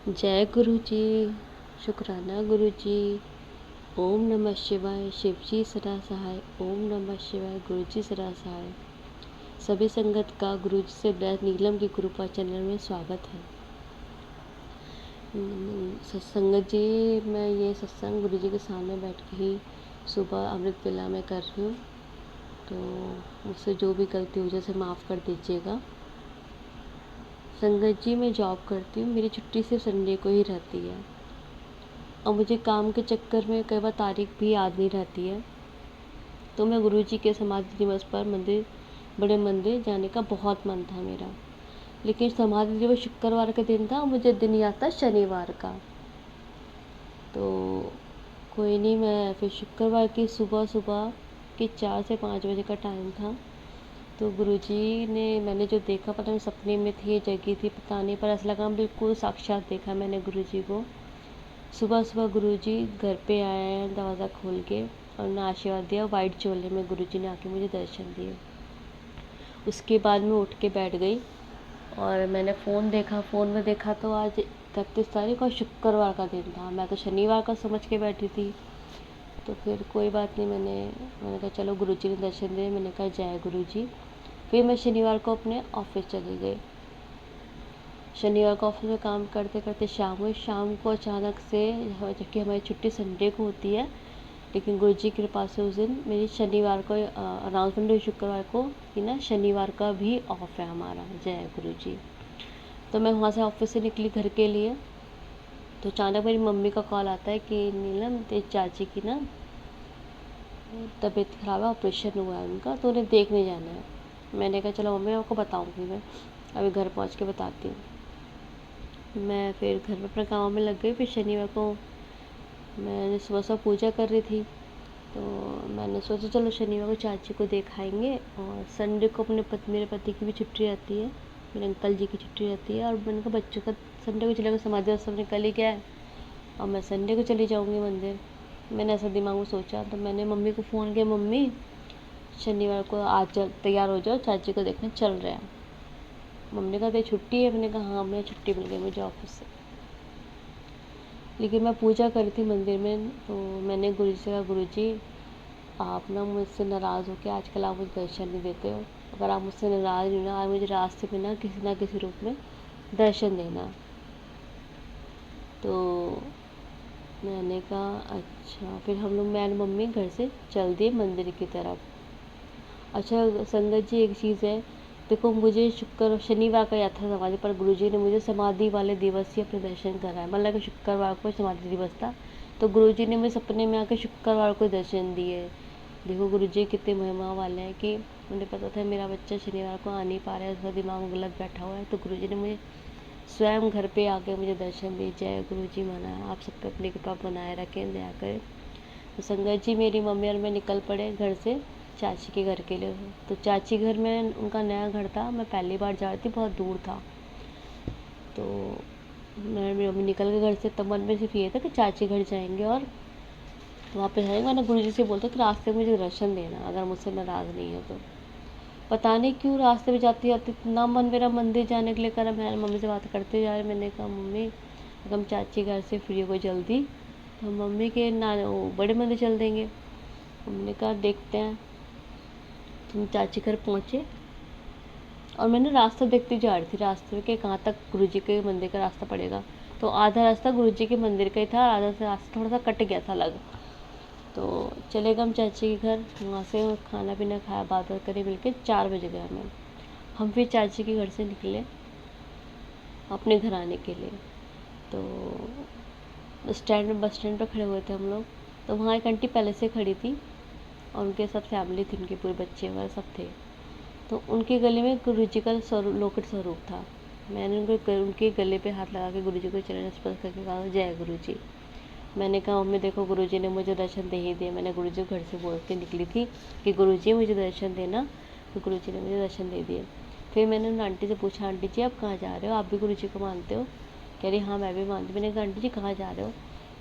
जय गुरु जी। शुक्राना गुरु जी। ओम नमः शिवाय। शिव जी सदा सहाय। ओम नमः शिवाय। गुरु जी सदा सहाय। सभी संगत का गुरु जी से ब्लेस नीलम की कृपा चैनल में स्वागत है। सत्संगत जी, मैं ये सत्संग गुरु जी के सामने बैठ के ही सुबह अमृत वेला में कर रही हूँ, तो मुझसे जो भी गलती हो जैसे माफ़ कर दीजिएगा। संगत जी, मैं जॉब करती हूँ, मेरी छुट्टी सिर्फ संडे को ही रहती है और मुझे काम के चक्कर में कई बार तारीख भी याद नहीं रहती है। तो मैं गुरु जी के समाधि दिवस पर बड़े मंदिर जाने का बहुत मन था मेरा, लेकिन समाधि दिवस शुक्रवार का दिन था और मुझे दिन याद था शनिवार का। तो कोई नहीं, मैं फिर शुक्रवार की सुबह सुबह के 4 से 5 बजे का टाइम था। तो गुरुजी ने, मैंने जो देखा, पता नहीं सपने में थी, जगी थी, पता नहीं, पर ऐसा लगा बिल्कुल साक्षात देखा मैंने गुरुजी को। सुबह सुबह गुरुजी घर पे आए हैं दरवाज़ा खोल के और उन्हें आशीर्वाद दिया। वाइट चोले में गुरुजी ने आके मुझे दर्शन दिए। उसके बाद मैं उठ के बैठ गई और मैंने फ़ोन देखा। फ़ोन में देखा तो आज 31 तारीख और शुक्रवार का दिन था। मैं तो शनिवार का समझ के बैठी थी। तो फिर कोई बात नहीं, मैंने कहा चलो गुरुजी ने दर्शन दिए। मैंने कहा जय गुरुजी। फिर मैं शनिवार को अपने ऑफिस चली गई। शनिवार को ऑफिस में काम करते करते शाम हुई। शाम को अचानक से, जबकि हमारी छुट्टी संडे को होती है, लेकिन गुरु जी की कृपा से उस दिन मेरी शनिवार को अनाउंसमेंट हुई शुक्रवार को कि ना शनिवार का भी ऑफ है हमारा। जय गुरु जी। तो मैं वहाँ से ऑफिस से निकली घर के लिए, तो अचानक मेरी मम्मी का कॉल आता है कि नीलम, तेरी चाची की ना तबीयत ख़राब है, ऑपरेशन हुआ है उनका, तो उन्हें देखने जाना है। मैंने कहा चलो मम्मी, आपको बताऊँगी, मैं अभी घर पहुँच के बताती हूँ। मैं फिर घर में अपने कामों में लग गई। फिर शनिवार को मैंने सुबह सुबह पूजा कर रही थी, तो मैंने सोचा चलो शनिवार को चाची को दिखाएंगे। और संडे को मेरे पति की भी छुट्टी रहती है, मेरे अंकल जी की छुट्टी रहती है। और मैंने कहा बच्चों का संडे को चलेगा, समाधि दिवस सबने कल ही क्या है, और मैं संडे को चली जाऊँगी मंदिर। मैंने ऐसा दिमाग में सोचा। तो मैंने मम्मी को फ़ोन किया, मम्मी शनिवार को आज तैयार हो जाओ, चाची को देखने चल रहे हैं। मम्मी ने कहा तेरी छुट्टी है? मैंने कहा हाँ, मैं छुट्टी मिल गई मुझे ऑफिस से। लेकिन मैं पूजा कर रही थी मंदिर में, तो मैंने गुरु जी से कहा, गुरु जी आप ना मुझसे नाराज़ हो के आजकल आप मुझे दर्शन नहीं देते हो। अगर आप मुझसे नाराज़ नहीं ना, आज मुझे रास्ते में ना किसी रूप में दर्शन देना। तो मैंने कहा अच्छा। फिर हम लोग, मैं और मम्मी घर से चल दिए मंदिर की तरफ। अच्छा संगत जी, एक चीज़ है, देखो मुझे शनिवार का याद था समाधि, पर गुरुजी ने मुझे समाधि वाले दिवस ही अपने दर्शन कराए। मतलब कि शुक्रवार को समाधि दिवस था, तो गुरुजी ने मुझे सपने में आकर शुक्रवार को दर्शन दिए। देखो गुरुजी कितने महिमा वाले हैं कि मुझे पता था मेरा बच्चा शनिवार को आ नहीं पा रहा है, उसका दिमाग में गलत बैठा हुआ है, तो गुरुजी ने मुझे स्वयं घर पे आके मुझे दर्शन दिए। जय गुरुजी महाराज, आप सब पे अपनी कृपा बनाए रखें, दया करें। तो संगत जी, मेरी मम्मी और मैं निकल पड़े घर से चाची के घर के लिए। तो चाची घर में उनका नया घर था, मैं पहली बार जा रही थी, बहुत दूर था। तो मेरी मम्मी निकल के घर से, तब मन में सिर्फ ये था कि चाची घर जाएंगे और वापस आएंगे, वरना गुरु जी से बोलते कि रास्ते में मुझे दर्शन देना अगर मुझसे नाराज़ नहीं है तो। पता नहीं क्यों रास्ते में जाते जाते इतना मन मेरा मंदिर जाने के लिए करा। मैं मम्मी से बात करते जा रहे, मैंने कहा मम्मी अगर हम चाची घर से फ्री हो जल्दी तो मम्मी के ना वो बड़े मंदिर चल देंगे। हमने कहा देखते हैं। तुम चाची घर पहुँचे और मैंने रास्ता देखती जा रही थी, रास्ते के कहाँ तक गुरुजी के मंदिर का रास्ता पड़ेगा। तो आधा रास्ता गुरुजी के मंदिर का ही था, आधा से रास्ता थोड़ा सा कट गया था अलग। तो चले गए हम चाची के घर, वहाँ से खाना पीना खाया, बात बात करी, मिल के 4 बज गए हमें। हम फिर चाची के घर से निकले अपने घर आने के लिए। तो बस स्टैंड पर खड़े हुए थे हम लोग। तो वहाँ एक आंटी पहले से खड़ी थी और उनके साथ फैमिली थी, उनके पूरे बच्चे वगैरह सब थे। तो उनके गले में गुरु जी का लोकेट स्वरूप था। मैंने उनके गले पे हाथ लगा के गुरु जी को चरण स्पर्श करके कहा जय गुरु जी। मैंने कहा मम्मी देखो गुरु जी ने मुझे दर्शन दे ही दिए। मैंने गुरु जी को घर से बोल के निकली थी कि गुरु जी मुझे दर्शन देना, तो गुरु जी ने मुझे दर्शन दे दिए। फिर मैंने उन आंटी से पूछा, आंटी जी आप कहाँ जा रहे हो, आप भी गुरु जी को मानते हो? कह रही हाँ मैं भी मानती। मैंने कहा आंटी जी कहाँ जा रहे हो?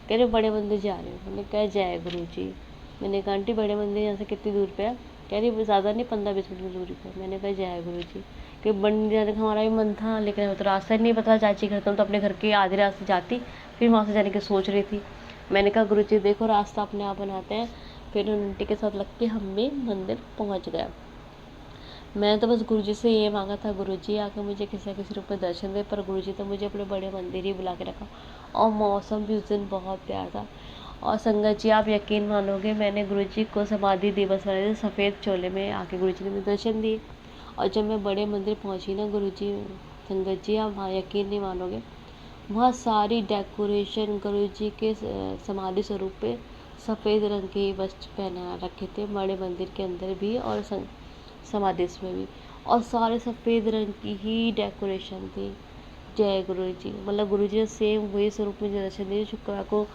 कह रहे बड़े मंदिर जा रहे हो। मैंने कहा जय गुरु जी। मैंने कहा आंटी बड़े मंदिर यहाँ से कितनी दूर पे है? कह रही ज़्यादा नहीं, 15-20 मिनट की दूरी पर। मैंने कहा जय गुरु जी। कि मंदिर जाने का हमारा भी मन था, लेकिन हमें तो रास्ता ही नहीं पता चाची घर, तुम तो अपने घर के आधे रास्ते जाती, फिर वहाँ से जाने की सोच रही थी। मैंने कहा गुरुजी देखो रास्ता अपने आप बनाते हैं। फिर उन आंटी के साथ लग के हम भी मंदिर पहुँच गए। मैं तो बस गुरुजी से ये मांगा था, गुरुजी आके मुझे किसी न किसी रूप में दर्शन दे, पर गुरुजी तो मुझे अपने बड़े मंदिर ही बुला के रखा। और मौसम भी उस दिन बहुत प्यारा था। और संगत जी आप यकीन मानोगे, मैंने गुरुजी को समाधि दिवस वाले दिन सफ़ेद चोले में आके गुरुजी ने मुझे दर्शन दिए। और जब मैं बड़े मंदिर पहुंची ना गुरुजी, संगत जी आप वहाँ यकीन नहीं मानोगे, वहाँ सारी डेकोरेशन गुरुजी के समाधि स्वरूप पे सफ़ेद रंग के वस्त्र पहना रखे थे, बड़े मंदिर के अंदर भी और समाधि में भी। और सारे सफ़ेद रंग की ही डेकोरेशन थी। जय गुरु जी, मतलब गुरु जी ने सेम वही स्वरूप में दर्शन दिए शुक्रवार को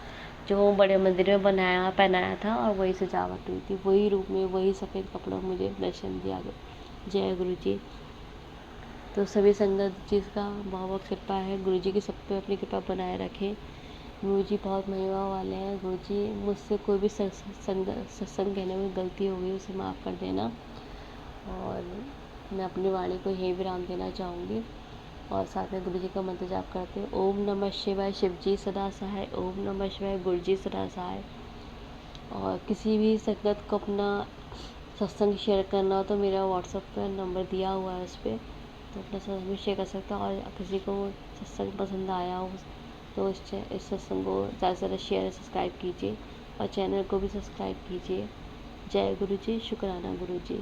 जो बड़े मंदिर में बनाया पहनाया था, और वही सजावट हुई थी, वही रूप में वही सफ़ेद कपड़ों में मुझे दर्शन दिया गया। जय गुरु जी। तो सभी संगत जी का बहुत बहुत कृपा है, गुरु जी की सब पे अपनी कृपा बनाए रखें। गुरु जी बहुत महिमा वाले हैं। गुरु जी मुझसे कोई भी सत्संग कहने में गलती हो गई उसे माफ़ कर देना। और मैं अपनी वाणी को यही विराम देना चाहूँगी, और साथ में गुरु जी का मंत्र जाप करते हैं। ओम नमः शिवाय, शिव जी सदा सहाय। ओम नमः शिवाय, गुरु जी सदा सहाय। और किसी भी संगत को अपना सत्संग शेयर करना हो तो मेरा व्हाट्सएप पर नंबर दिया हुआ है, उस पर तो अपना सत्संग शेयर कर सकता है। और किसी को सत्संग पसंद आया हो तो इस सत्संग को ज़्यादा से ज़्यादा शेयर सब्सक्राइब कीजिए, और चैनल को भी सब्सक्राइब कीजिए। जय गुरु जी, शुक्राना गुरु जी।